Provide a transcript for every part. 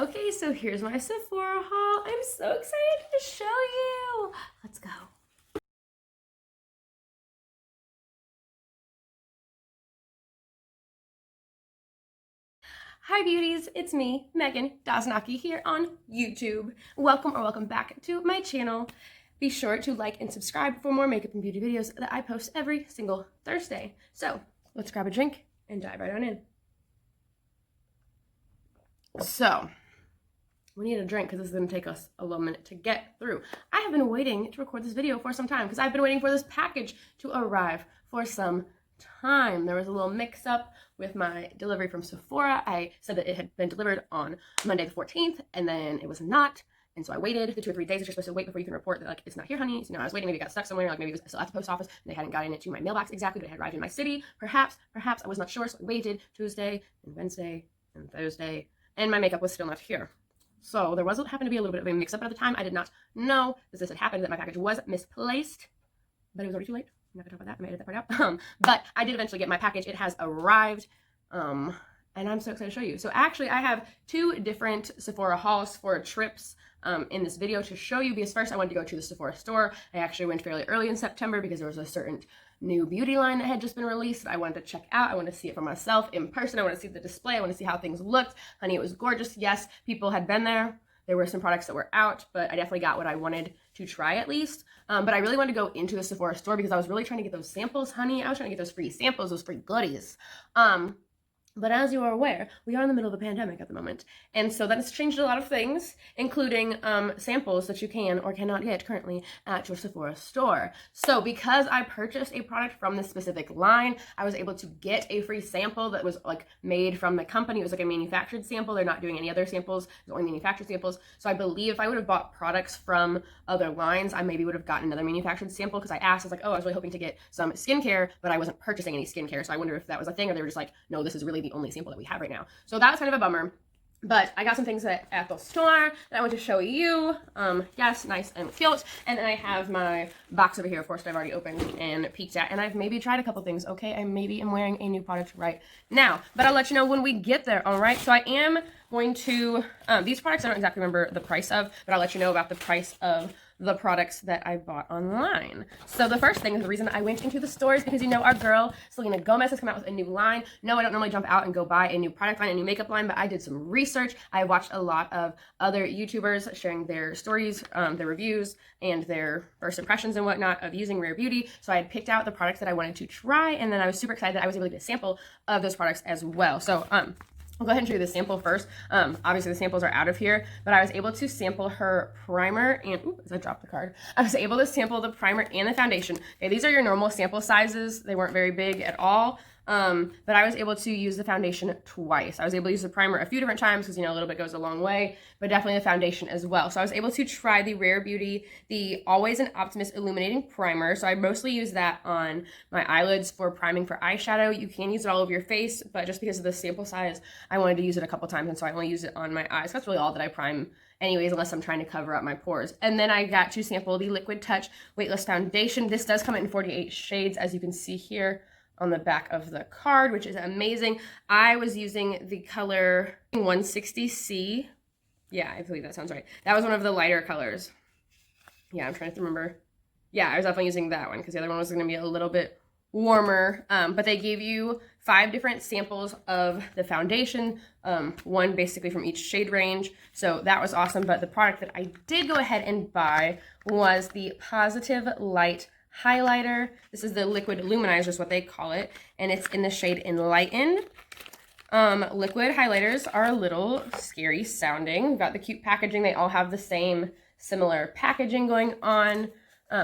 Okay, so here's my Sephora haul. I'm so excited to show you. Let's go. Hi beauties, it's me, Megan Dazanaki here on YouTube. Welcome or welcome back to my channel. Be sure to like and subscribe for more makeup and beauty videos that I post every single Thursday. So let's grab a drink and dive right on in. So we need a drink because this is going to take us a little minute to get through. I have been waiting to record this video for some time because I've been waiting for this package to arrive for some time. There was a little mix-up with my delivery from Sephora. I said that it had been delivered on Monday the 14th, and then it was not. And so I waited the 2 or 3 days that you're supposed to wait before you can report that, like, it's not here, honey. So, I was waiting. Maybe it got stuck somewhere. Like, maybe it was still at the post office, and they hadn't gotten it to my mailbox exactly, but it had arrived in my city. Perhaps, I was not sure. So I waited Tuesday and Wednesday and Thursday, and my makeup was still not here. So there happened to be a little bit of a mix-up at the time. I did not know that this had happened, that my package was misplaced, but it was already too late. I'm not gonna talk about that. I made that part out. But I did eventually get my package. It has arrived, and I'm so excited to show you. So actually, I have 2 different Sephora hauls for trips in this video to show you, because first I wanted to go to the Sephora store. I actually went fairly early in September because there was a certain new beauty line that had just been released that I wanted to check out. I wanted to see it for myself in person. I want to see the display. I want to see how things looked. Honey, it was gorgeous. Yes, people had been there. There were some products that were out, but I definitely got what I wanted to try at least. But I really wanted to go into the Sephora store because I was really trying to get those samples, honey. I was trying to get those free samples, those free goodies. But as you are aware, we are in the middle of a pandemic at the moment. And so that has changed a lot of things, including samples that you can or cannot get currently at your Sephora store. So because I purchased a product from this specific line, I was able to get a free sample that was like made from the company. It was like a manufactured sample. They're not doing any other samples. It's only manufactured samples. So I believe if I would have bought products from other lines, I maybe would have gotten another manufactured sample, because I asked, I was like, oh, I was really hoping to get some skincare, but I wasn't purchasing any skincare. So I wonder if that was a thing, or they were just like, no, this is really the only sample that we have right now. So that was kind of a bummer. But I got some things at the store that I want to show you. Yes, nice and cute. And then I have my box over here, of course, that I've already opened and peeked at. And I've maybe tried a couple things, okay? I maybe am wearing a new product right now. But I'll let you know when we get there, all right? So I am going to, these products I don't exactly remember the price of, but I'll let you know about the price of the products that I bought online. So the first thing is, the reason I went into the store is because, you know, our girl Selena Gomez has come out with a new line. No, I don't normally jump out and go buy a new product line, a new makeup line, but I did some research. I watched a lot of other YouTubers sharing their stories, their reviews, and their first impressions and whatnot of using Rare Beauty. So I had picked out the products that I wanted to try, and then I was super excited that I was able to get a sample of those products as well. So I'll go ahead and show you the sample first. Obviously the samples are out of here, but I was able to sample her primer and, as I dropped the card, I was able to sample the primer and the foundation. Okay, these are your normal sample sizes. They weren't very big at all. But I was able to use the foundation twice. I was able to use the primer a few different times because, you know, a little bit goes a long way, but definitely the foundation as well. So I was able to try the Rare Beauty, the Always an Optimist Illuminating Primer. So I mostly use that on my eyelids for priming for eyeshadow. You can use it all over your face, but just because of the sample size, I wanted to use it a couple times, and so I only use it on my eyes. That's really all that I prime anyways, unless I'm trying to cover up my pores. And then I got to sample the Liquid Touch Weightless Foundation. This does come in 48 shades, as you can see here on the back of the card, which is amazing. I was using the color 160C. Yeah, I believe that sounds right. That was one of the lighter colors. Yeah, I'm trying to remember. Yeah, I was definitely using that one because the other one was gonna be a little bit warmer. But they gave you 5 different samples of the foundation, one basically from each shade range. So that was awesome. But the product that I did go ahead and buy was the Positive Light highlighter. This is the liquid luminizer is what they call it, and it's in the shade Enlighten. Liquid highlighters are a little scary sounding. We've got the cute packaging. They all have the same similar packaging going on.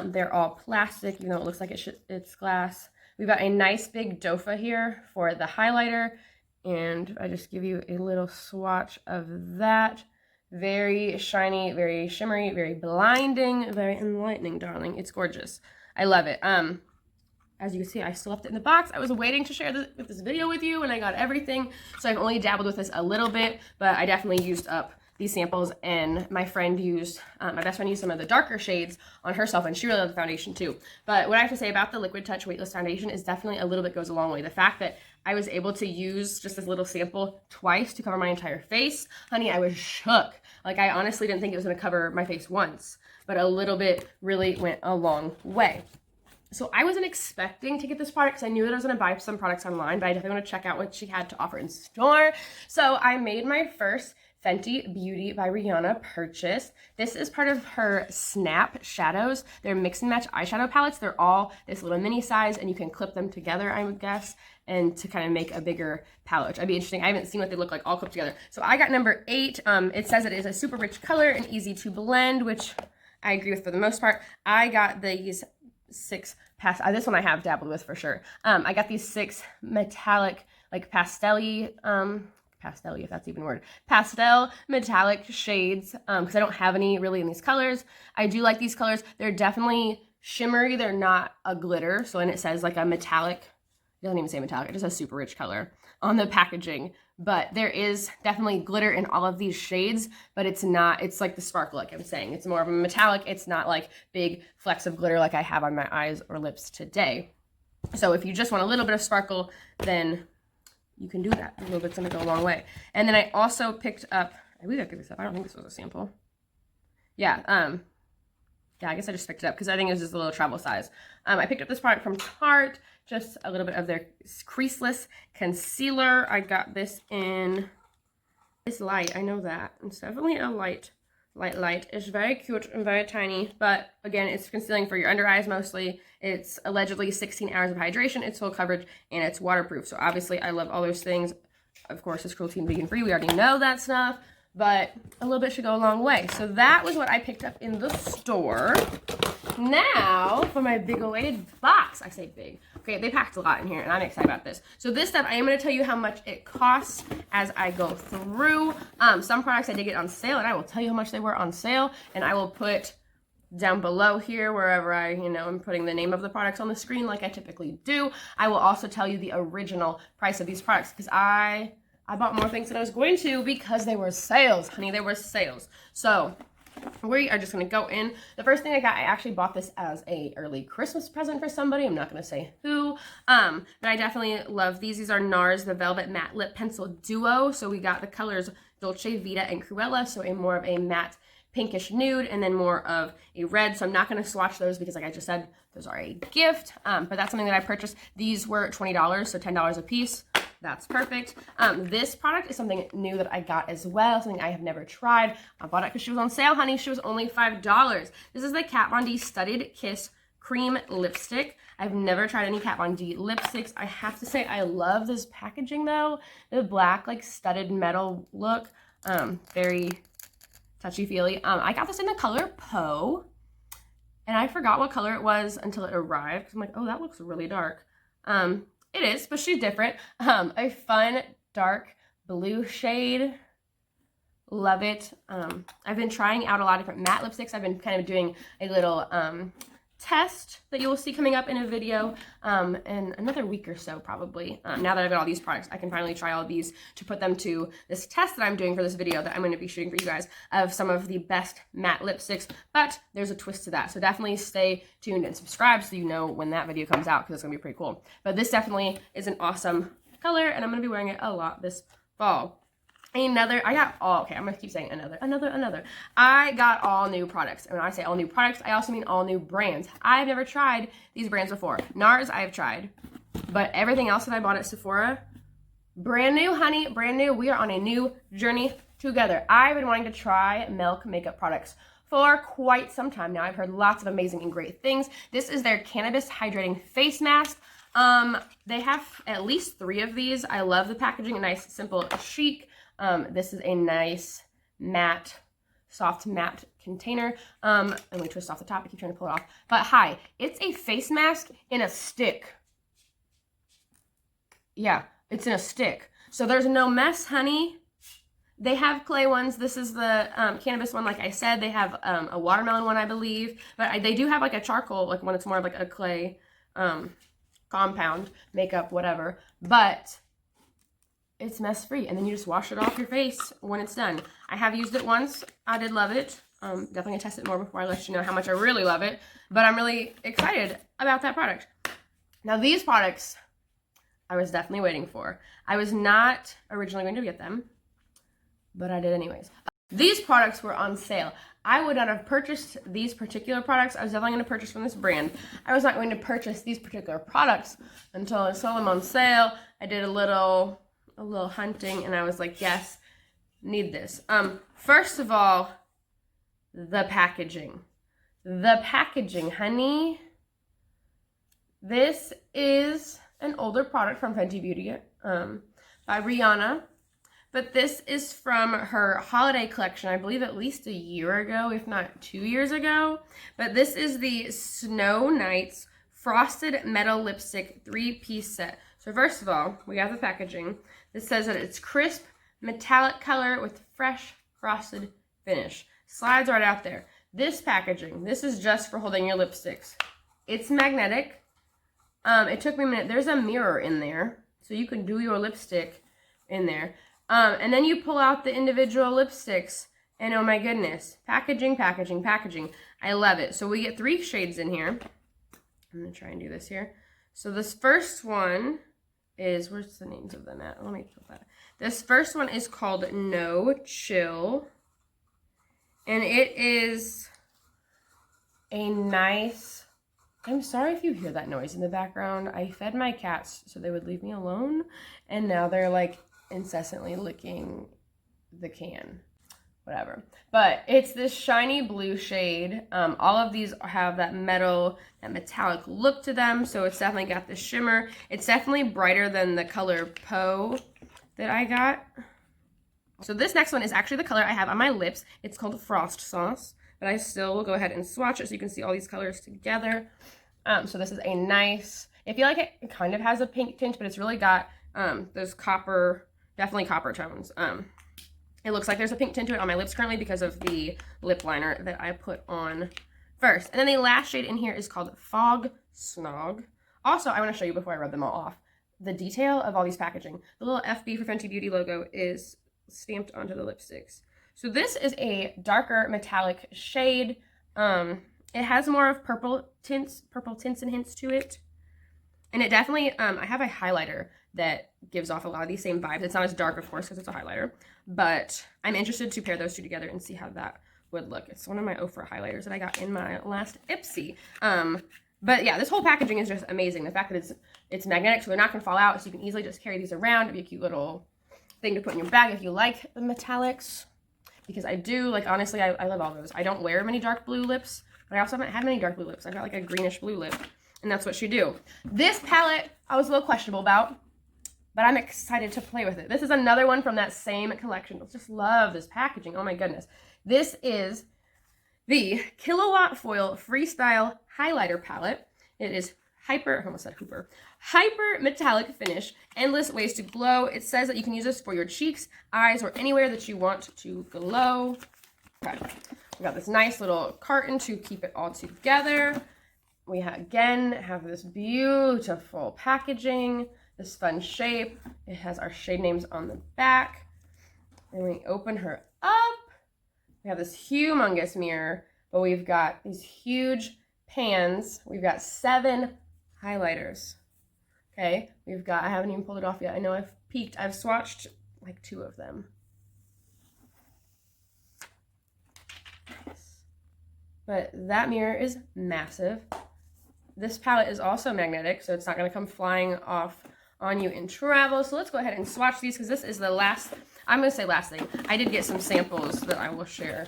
They're all plastic, even though it looks like it's glass. We've got a nice big dofa here for the highlighter, and I just give you a little swatch of that. Very shiny, very shimmery, very blinding, very enlightening, darling. It's gorgeous. I love it. As you can see, I still left it in the box. I was waiting to share this video with you, and I got everything. So I've only dabbled with this a little bit, but I definitely used up these samples, and my friend used, my best friend used some of the darker shades on herself, and she really loved the foundation too. But what I have to say about the Liquid Touch Weightless Foundation is definitely a little bit goes a long way. The fact that I was able to use just this little sample twice to cover my entire face. Honey, I was shook. Like, I honestly didn't think it was going to cover my face once, but a little bit really went a long way. So I wasn't expecting to get this product because I knew that I was going to buy some products online, but I definitely want to check out what she had to offer in store. So I made my first Fenty Beauty by Rihanna purchase. This is part of her Snap Shadows. They're mix and match eyeshadow palettes. They're all this little mini size, and you can clip them together, I would guess, and to kind of make a bigger palette, which would be interesting. I haven't seen what they look like all clipped together. So I got number 8. It says it is a super rich color and easy to blend, which I agree with for the most part. I got these 6 this one I have dabbled with for sure. I got these 6 metallic, like pastel-y, if that's even a word, pastel metallic shades, because I don't have any really in these colors. I do like these colors. They're definitely shimmery. They're not a glitter. So, and it says like a metallic, it doesn't even say metallic, it just says super rich color on the packaging. But there is definitely glitter in all of these shades, but it's not, it's like the sparkle, like I'm saying. It's more of a metallic. It's not like big flecks of glitter like I have on my eyes or lips today. So if you just want a little bit of sparkle, then you can do that. A little bit's gonna go a long way. And then I also picked up, I believe I picked this up. I don't think this was a sample. Yeah, I guess I just picked it up because I think it was just a little travel size. I picked up this product from Tarte, just a little bit of their Creaseless Concealer. I got this in, it's light, I know that. It's definitely a light. It's very cute and very tiny, but again, it's concealing for your under eyes mostly. It's allegedly 16 hours of hydration, it's full coverage, and it's waterproof. So obviously, I love all those things. Of course, it's cruelty and vegan free. We already know that stuff, but a little bit should go a long way. So that was what I picked up in the store. Now for my big awaited box. I say big. Okay, they packed a lot in here, and I'm excited about this. So this stuff, I am going to tell you how much it costs as I go through. Some products I did get on sale, and I will tell you how much they were on sale, and I will put down below here wherever I, am putting the name of the products on the screen like I typically do. I will also tell you the original price of these products because I bought more things than I was going to because they were sales, honey. They were sales. So we are just going to go in. The first thing I got, I actually bought this as a early Christmas present for somebody. I'm not going to say who, but I definitely love these. These are NARS, the Velvet Matte Lip Pencil Duo. So we got the colors Dolce, Vita, and Cruella. So a more of a matte pinkish nude and then more of a red. So I'm not going to swatch those because like I just said, those are a gift, but that's something that I purchased. These were $20, so $10 a piece. That's perfect. This product is something new that I got as well, something I have never tried. I bought it because she was on sale, honey. She was only $5. This is the Kat Von D Studded Kiss Cream Lipstick. I've never tried any Kat Von D lipsticks. I have to say I love this packaging though. The black like studded metal look, very touchy-feely. I got this in the color Poe, and I forgot what color it was until it arrived. I'm like, oh, that looks really dark. It is, but she's different. A fun, dark blue shade. Love it. I've been trying out a lot of different matte lipsticks. I've been kind of doing a little test that you will see coming up in a video in another week or so probably. Now that I've got all these products, I can finally try all of these to put them to this test that I'm doing for this video that I'm going to be shooting for you guys of some of the best matte lipsticks, but there's a twist to that. So definitely stay tuned and subscribe so you know when that video comes out because it's going to be pretty cool. But this definitely is an awesome color and I'm going to be wearing it a lot this fall. I'm gonna keep saying another. I got all new products. And when I say all new products, I also mean all new brands. I've never tried these brands before. NARS, I've tried. But everything else that I bought at Sephora, brand new, honey, brand new. We are on a new journey together. I've been wanting to try Milk makeup products for quite some time now. I've heard lots of amazing and great things. This is their Cannabis Hydrating Face Mask. They have at least 3 of these. I love the packaging, a nice, simple, chic. This is a nice matte, soft matte container. And we twist off the top. I keep trying to pull it off. But hi, it's a face mask in a stick. Yeah, it's in a stick. So there's no mess, honey. They have clay ones. This is the Cannabis one, like I said. They have a watermelon one, I believe. But they do have like a charcoal, like one that's more of like a clay compound, makeup, whatever. But it's mess free, and then you just wash it off your face when it's done. I have used it once. I did love it. Definitely gonna test it more before I let you know how much I really love it. But I'm really excited about that product. Now these products, I was definitely waiting for. I was not originally going to get them, but I did anyways. These products were on sale. I would not have purchased these particular products. I was definitely going to purchase from this brand. I was not going to purchase these particular products until I saw them on sale. I did a little hunting, and I was like, yes, need this. First of all, the packaging. The packaging, honey. This is an older product from Fenty Beauty by Rihanna. But this is from her holiday collection, I believe at least a year ago, if not 2 years ago. But this is the Snow Nights Frosted Metal Lipstick 3-piece set. So first of all, we got the packaging. This says that it's crisp, metallic color with fresh frosted finish. Slides right out there. This packaging, this is just for holding your lipsticks. It's magnetic. It took me a minute. There's a mirror in there, so you can do your lipstick in there. And then you pull out the individual lipsticks, and oh my goodness, packaging, packaging, packaging. I love it. So we get 3 shades in here. I'm going to try and do this here. So this first one is, where's the names of them at? Let me put that. This first one is called No Chill. And it is a nice, I'm sorry if you hear that noise in the background. I fed my cats so they would leave me alone. And now they're like incessantly licking the can. Whatever. But it's this shiny blue shade. All of these have that metal, that metallic look to them. So it's definitely got the shimmer. It's definitely brighter than the color Poe that I got. So this next one is actually the color I have on my lips. It's called Frost Sauce. But I still will go ahead and swatch it so you can see all these colors together. So this is a nice, I feel like it kind of has a pink tint, but it's really got those copper, definitely copper tones. It looks like there's a pink tint to it on my lips currently because of the lip liner that I put on first. And then the last shade in here is called Fog Snog. Also, I want to show you before I rub them all off, the detail of all these packaging. The little FB for Fenty Beauty logo is stamped onto the lipsticks. So this is a darker metallic shade. It has more of purple tints and hints to it. And it definitely, I have a highlighter that gives off a lot of these same vibes. It's not as dark, of course, because it's a highlighter. But I'm interested to pair those two together and see how that would look. It's one of my Ofra highlighters that I got in my last Ipsy. But yeah, this whole packaging is just amazing. The fact that it's magnetic, so they're not going to fall out, so you can easily just carry these around. It'd be a cute little thing to put in your bag if you like the metallics. Because I do, like, honestly, I love all those. I don't wear many dark blue lips, but I also haven't had many dark blue lips. I've got like a greenish blue lip, and that's what you do. This palette, I was a little questionable about, but I'm excited to play with it. This is another one from that same collection. I just love this packaging. Oh my goodness. This is the Killawatt Foil Freestyle Highlighter Palette. It is hyper metallic finish, endless ways to glow. It says that you can use this for your cheeks, eyes, or anywhere that you want to glow. Okay. We got this nice little carton to keep it all together. We again have this beautiful packaging, this fun shape. It has our shade names on the back. And we open her up. We have this humongous mirror, but we've got these huge pans. We've got 7 highlighters. Okay, we've got, I haven't even pulled it off yet. I know I've peeked. I've swatched like 2 of them. But that mirror is massive. This palette is also magnetic, so it's not going to come flying off on you in travel. So let's go ahead and swatch these because this is the last, I'm going to say last thing. I did get some samples that I will share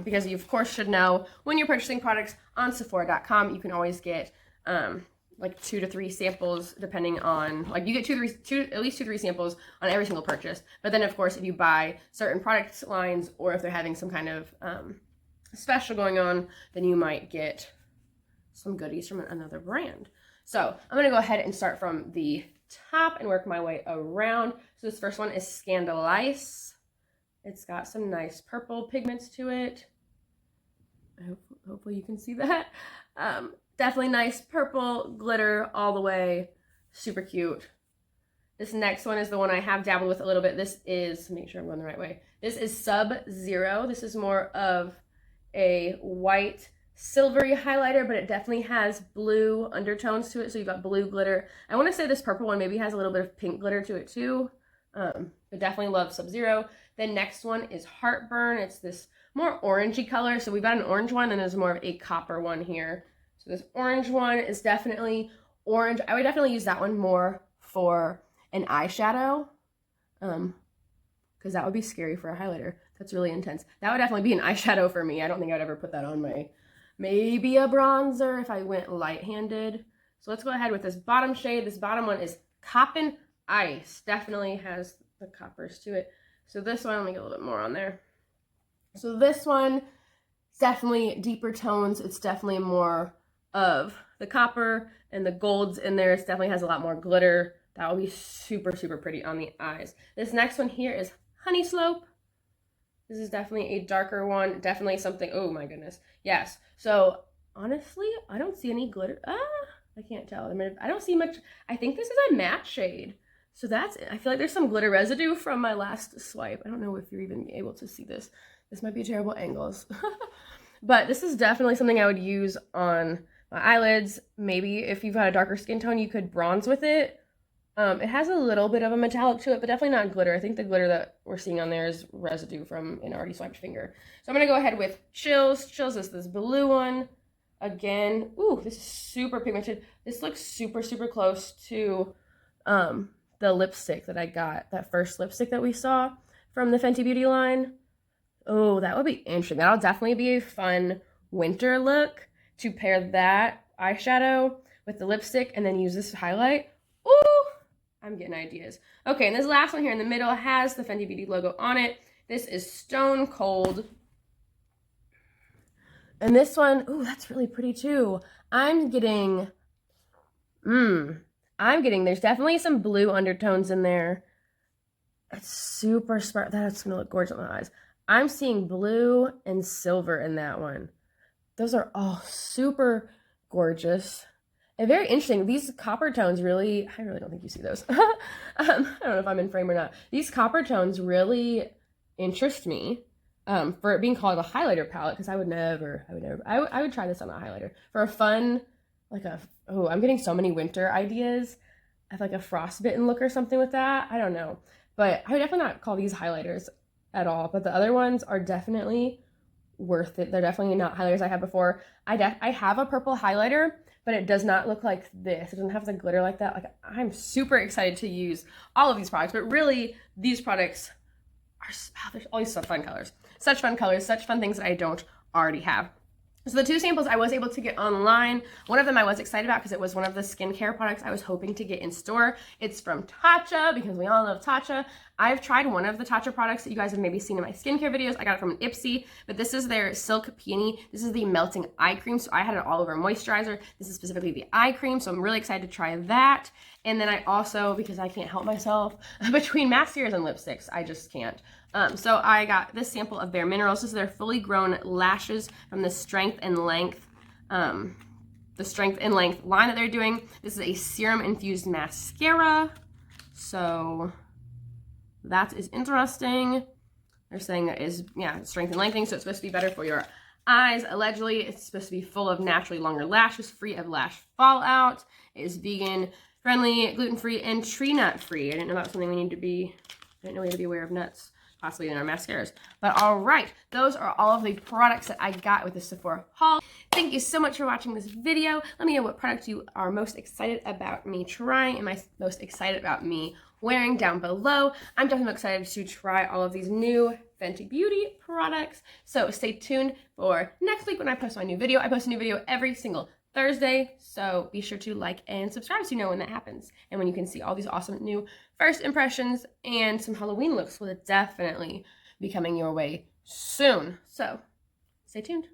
because you, of course, should know when you're purchasing products on Sephora.com, you can always get like 2 to 3 samples depending on, like you get at least 2 to 3 samples on every single purchase. But then, of course, if you buy certain product lines or if they're having some kind of special going on, then you might get some goodies from another brand. So I'm going to go ahead and start from the top and work my way around. So this first one is Scandalize. It's got some nice purple pigments to it. Hopefully you can see that. Definitely nice purple glitter all the way. Super cute. This next one is the one I have dabbled with a little bit. This is, make sure I'm going the right way. This is Sub-Zero. This is more of a white silvery highlighter, but it definitely has blue undertones to it. So you've got blue glitter. I want to say this purple one maybe has a little bit of pink glitter to it too. But definitely love Sub-Zero. The next one is Heartburn. It's this more orangey color. So we've got an orange one and there's more of a copper one here. So this orange one is definitely orange. I would definitely use that one more for an eyeshadow. Because that would be scary for a highlighter. That's really intense. That would definitely be an eyeshadow for me. I don't think I'd ever put that on my, maybe a bronzer if I went light-handed. So let's go ahead with this bottom shade. This bottom one is Coppin Ice. Definitely has the coppers to it. So this one, let me get a little bit more on there. So this one, definitely deeper tones. It's definitely more of the copper and the golds in there. It definitely has a lot more glitter. That will be super, super pretty on the eyes. This next one here is Honey Slope. This is definitely a darker one. Definitely something, oh my goodness. Yes. So honestly, I don't see any glitter. I can't tell. I mean, I don't see much. I think this is a matte shade. So that's it. I feel like there's some glitter residue from my last swipe. I don't know if you're even able to see this. This might be terrible angles. But this is definitely something I would use on my eyelids. Maybe if you've got a darker skin tone, you could bronze with it. It has a little bit of a metallic to it, but definitely not glitter. I think the glitter that we're seeing on there is residue from an already swiped finger. So I'm going to go ahead with Chills. Chills is this blue one. Again, ooh, this is super pigmented. This looks super, super close to the lipstick that I got, that first lipstick that we saw from the Fenty Beauty line. Oh, that would be interesting. That'll definitely be a fun winter look to pair that eyeshadow with the lipstick and then use this to highlight. Ooh, I'm getting ideas. Okay, and this last one here in the middle has the Fenty Beauty logo on it. This is Stone Cold. And this one, ooh, that's really pretty too. I'm getting, there's definitely some blue undertones in there. It's super smart. That's gonna look gorgeous on my eyes. I'm seeing blue and silver in that one. Those are all super gorgeous and very interesting. These copper tones really, I really don't think you see those. I don't know if I'm in frame or not. These copper tones really interest me for it being called a highlighter palette, because I would try this on a highlighter for a fun, like I'm getting so many winter ideas. I have like a frostbitten look or something with that. I don't know. But I would definitely not call these highlighters at all. But the other ones are definitely worth it. They're definitely not highlighters I had before. I have a purple highlighter, but it does not look like this. It doesn't have the glitter like that. Like, I'm super excited to use all of these products, but really these products are, there's all these fun colors. Such fun colors, such fun things that I don't already have. So the two samples I was able to get online, one of them I was excited about because it was one of the skincare products I was hoping to get in store. It's from Tatcha, because we all love Tatcha. I've tried one of the Tatcha products that you guys have maybe seen in my skincare videos. I got it from an Ipsy, but this is their Silk Peony. This is the melting eye cream, so I had it all over moisturizer. This is specifically the eye cream, so I'm really excited to try that. And then I also, because I can't help myself, between mascaras and lipsticks, I just can't. So I got this sample of Bare Minerals. This is their fully grown lashes from the Strength and Length line that they're doing. This is a serum infused mascara. So that is interesting. They're saying that is, strength and lengthening, so it's supposed to be better for your eyes. Allegedly, it's supposed to be full of naturally longer lashes, free of lash fallout. It is vegan friendly, gluten-free, and tree nut free. I didn't know that was something we need to be, I didn't know we had to be aware of nuts possibly in our mascaras. But all right, those are all of the products that I got with the Sephora haul. Thank you so much for watching this video. Let me know what products you are most excited about me trying and most excited about me wearing down below. I'm definitely excited to try all of these new Fenty Beauty products. So stay tuned for next week when I post my new video. I post a new video every single Thursday, so be sure to like and subscribe so you know when that happens and when you can see all these awesome new first impressions, and some Halloween looks will definitely be coming your way soon. So stay tuned.